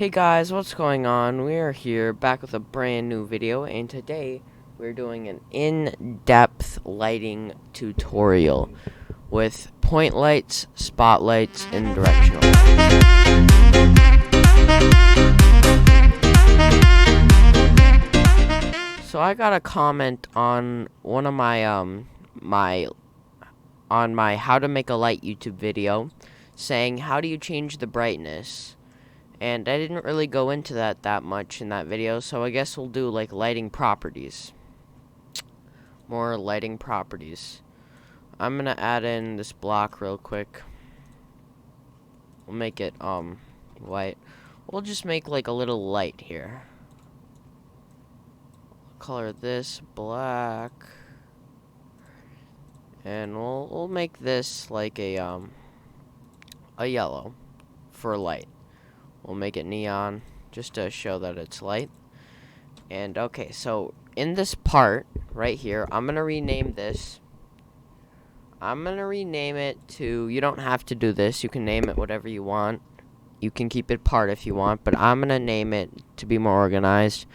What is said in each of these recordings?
Hey guys, what's going on? We are here back with a brand new video, and today we're doing an in-depth lighting tutorial with point lights, spotlights, and directional lights. So I got a comment on one of my how to make a light YouTube video saying, how do you change the brightness? And I didn't really go into that much in that video, so I guess we'll do like lighting properties. More lighting properties. I'm gonna add in this block real quick. We'll make it white. We'll just make like a little light here. Color this black. And we'll make this like a yellow for light. We'll make it neon just to show that it's light. And okay, so in this part right here, I'm gonna rename this. I'm gonna rename it to, you don't have to do this, you can name it whatever you want. You can keep it part if you want, but I'm gonna name it to be more organized.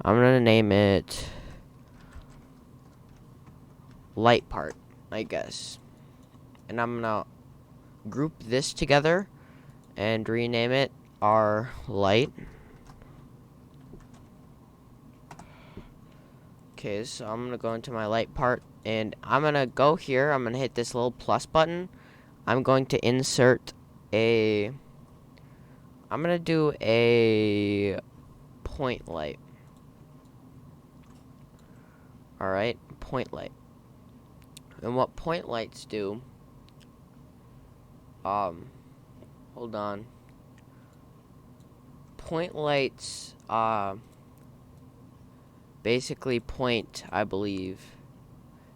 I'm gonna name it light part, I guess. And I'm gonna group this together and rename it our light. Okay, so I'm gonna go into my light part, and I'm gonna go here. I'm gonna hit this little plus button. I'm going to insert I'm gonna do a point light. Alright, point light. And what point lights do, hold on. Point lights, basically point, I believe.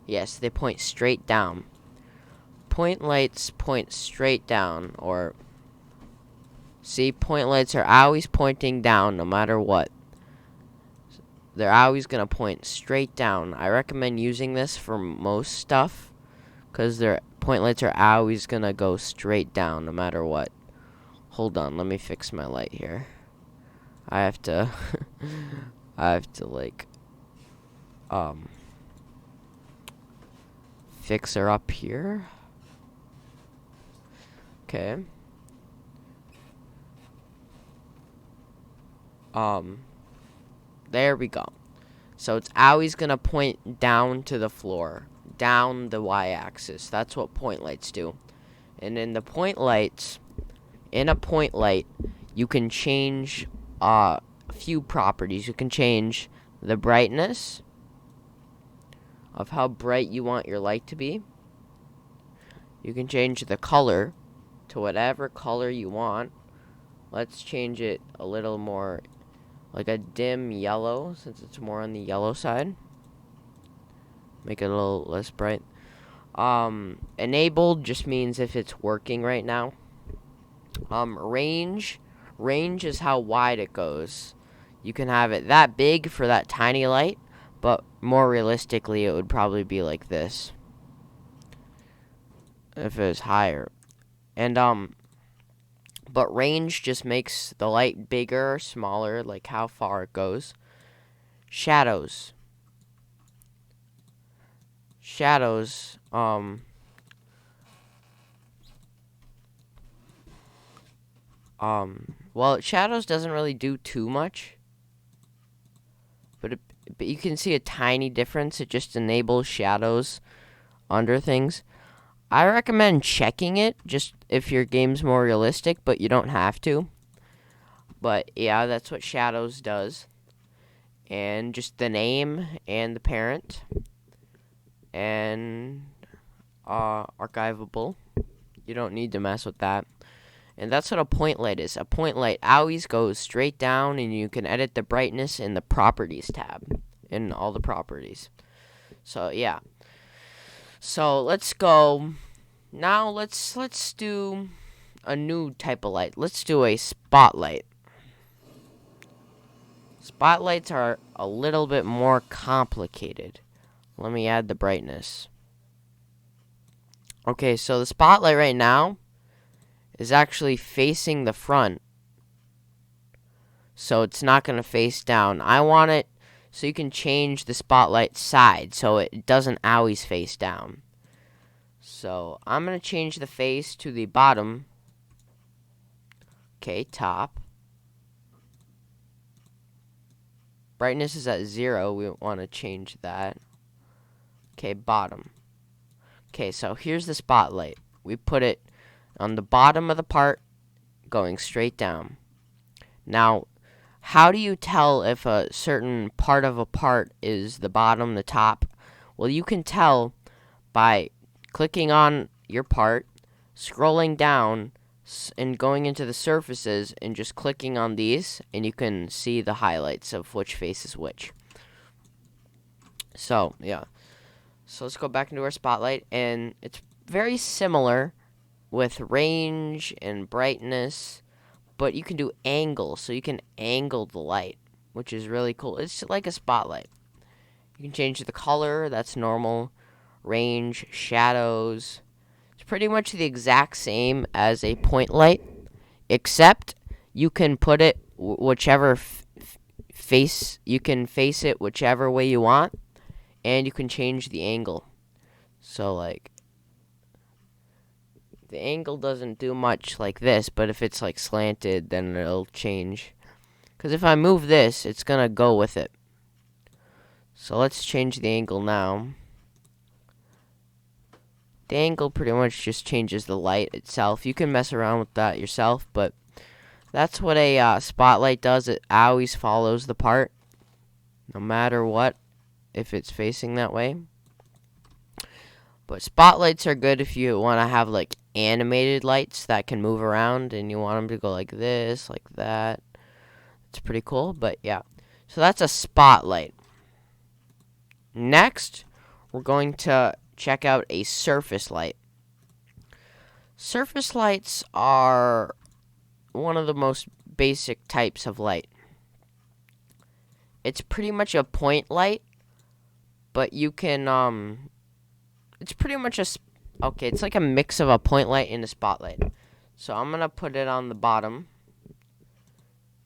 Yes, they point straight down. Point lights point straight down, or see, point lights are always pointing down no matter what. They're always gonna point straight down. I recommend using this for most stuff, because their point lights are always gonna go straight down no matter what. Hold on, let me fix my light here. I have to like fix her up here. Okay. There we go. So it's always gonna point down to the floor, down the y-axis. That's what point lights do. And in the point lights, in a point light, you can change a few properties. You can change the brightness of how bright you want your light to be. You can change the color to whatever color you want. Let's change it a little more like a dim yellow, since it's more on the yellow side. Make it a little less bright. Enabled just means if it's working right now. Range is how wide it goes. You can have it that big for that tiny light, but more realistically it would probably be like this if it was higher. And but range just makes the light bigger or smaller, like how far it goes. Shadows, well, shadows doesn't really do too much, but you can see a tiny difference. It just enables shadows under things. I recommend checking it just if your game's more realistic, but you don't have to. But yeah, that's what shadows does. And just the name and the parent. And archivable. You don't need to mess with that. And that's what a point light is. A point light always goes straight down, and you can edit the brightness in the properties tab. In all the properties. So yeah. So let's go. Now let's do a new type of light. Let's do a spotlight. Spotlights are a little bit more complicated. Let me add the brightness. Okay, so the spotlight right now is actually facing the front. so it's not going to face down. I want it so you can change the spotlight side so it doesn't always face down. So I'm going to change the face to the bottom. Okay, top. Brightness is at 0. We want to change that. Okay, bottom. Okay, so here's the spotlight. We put it on the bottom of the part, going straight down. Now, how do you tell if a certain part of a part is the bottom, the top? Well, you can tell by clicking on your part, scrolling down, and going into the surfaces and just clicking on these, and you can see the highlights of which face is which. So, yeah. So let's go back into our spotlight, and it's very similar with range and brightness, but you can do angle, so you can angle the light, which is really cool. It's like a spotlight. You can change the color, that's normal, range, shadows. It's pretty much the exact same as a point light, except you can put it whichever face, you can face it whichever way you want, and you can change the angle. So, like, the angle doesn't do much like this, but if it's, like, slanted, then it'll change. Because if I move this, it's going to go with it. So let's change the angle now. The angle pretty much just changes the light itself. You can mess around with that yourself, but that's what a spotlight does. It always follows the part, no matter what, if it's facing that way. But spotlights are good if you want to have like animated lights that can move around and you want them to go like this, like that. It's pretty cool, but yeah. So that's a spotlight. Next, we're going to check out a surface light. Surface lights are one of the most basic types of light. It's pretty much a point light, but you can, it's pretty much okay, it's like a mix of a point light and a spotlight. So I'm going to put it on the bottom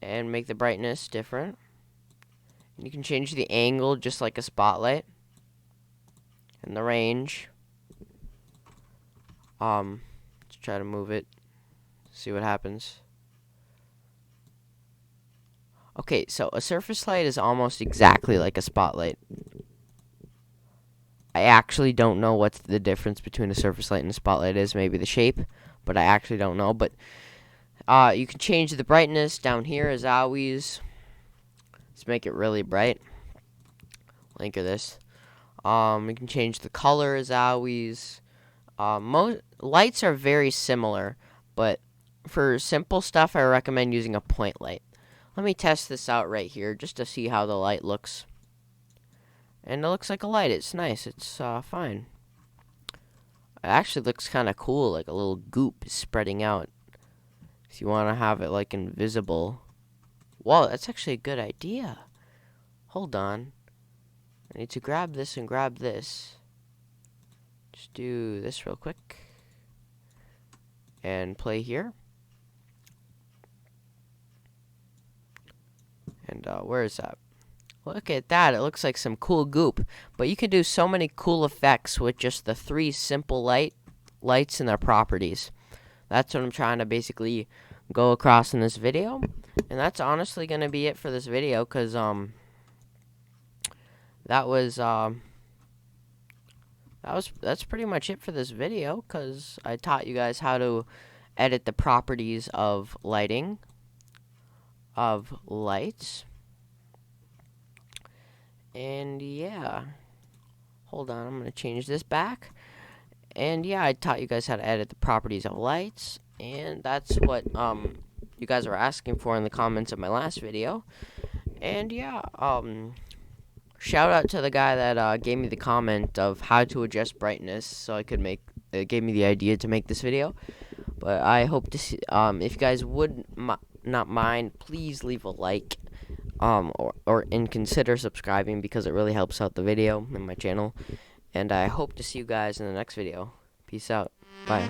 and make the brightness different. You can change the angle just like a spotlight. And the range. Let's try to move it. See what happens. Okay, so a surface light is almost exactly like a spotlight. I actually don't know what the difference between a surface light and a spotlight is. Maybe the shape, but I actually don't know. But you can change the brightness down here as always. Let's make it really bright. Link of this. We can change the color as always. Most lights are very similar, but for simple stuff, I recommend using a point light. Let me test this out right here just to see how the light looks. And it looks like a light. It's nice. It's fine. It actually looks kind of cool, like a little goop is spreading out. If you want to have it like invisible. Whoa, that's actually a good idea. Hold on. I need to grab this and grab this. Just do this real quick. And play here. And where is that? Look at that. It looks like some cool goop. But you can do so many cool effects with just the 3 simple lights and their properties. That's what I'm trying to basically go across in this video. And that's honestly going to be it for this video, because that's pretty much it for this video, because I taught you guys how to edit the properties of lighting, of lights. And yeah, hold on, I'm going to change this back. And yeah, I taught you guys how to edit the properties of lights, and that's what you guys were asking for in the comments of my last video. And yeah, shout out to the guy that gave me the comment of how to adjust brightness, so I could make. It gave me the idea to make this video. But I hope to see. If you guys would not mind, please leave a like, and consider subscribing, because it really helps out the video and my channel. And I hope to see you guys in the next video. Peace out. Bye.